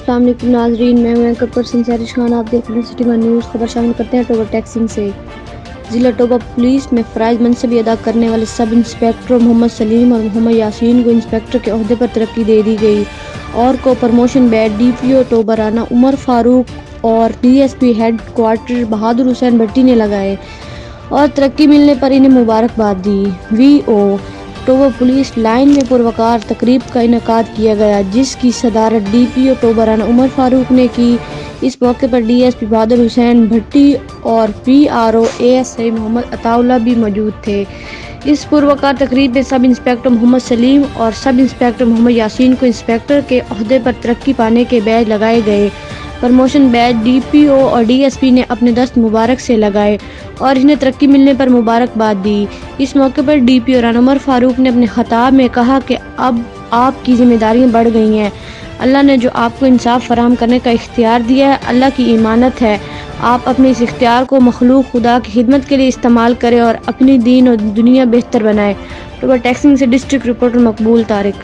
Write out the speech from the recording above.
السلام علیکم ناظرین، میں ہوں اینکر پرسن سہرش خان۔ آپ دیکھ رہے ہیں سٹی ون نیوز۔ خبر شامل کرتے ہیں ٹوبہ ٹیکسنگ سے۔ ضلع ٹوبہ پولیس میں فرائض منصبی ادا کرنے والے سب انسپکٹر محمد سلیم اور محمد یاسین کو انسپکٹر کے عہدے پر ترقی دے دی گئی اور کو promotion badge D P O Toba Rana Umar Farooq اور D S P headquarter Bahadur Hussain Bhatti نے لگائے اور ترقی ملنے پر انہیں مبارکباد دی۔ وی او ٹوبہ پولیس لائن میں پروقار تقریب کا انعقاد کیا گیا، جس کی صدارت D P O Toba Rana Umar فاروق نے کی۔ اس موقع پر ڈی ایس پی بہادر حسین بھٹی اور P R O A S I محمد عطا اللہ بھی موجود تھے۔ اس پروقار تقریب میں سب انسپکٹر محمد سلیم اور سب انسپکٹر محمد یاسین کو انسپکٹر کے عہدے پر ترقی پانے کے بیج لگائے گئے۔ پروموشن بیج ڈی پی او اور ڈی ایس پی نے اپنے دست مبارک سے لگائے اور انہیں ترقی ملنے پر مبارکباد دی۔ اس موقع پر ڈی پی او رانا عمر فاروق نے اپنے خطاب میں کہا کہ اب آپ کی ذمہ داریاں بڑھ گئی ہیں۔ اللہ نے جو آپ کو انصاف فراہم کرنے کا اختیار دیا ہے، اللہ کی امانت ہے۔ آپ اپنے اس اختیار کو مخلوق خدا کی خدمت کے لیے استعمال کریں اور اپنی دین اور دنیا بہتر بنائیں۔ ٹوبہ ٹیکسنگ سے ڈسٹرکٹ رپورٹر مقبول طارق۔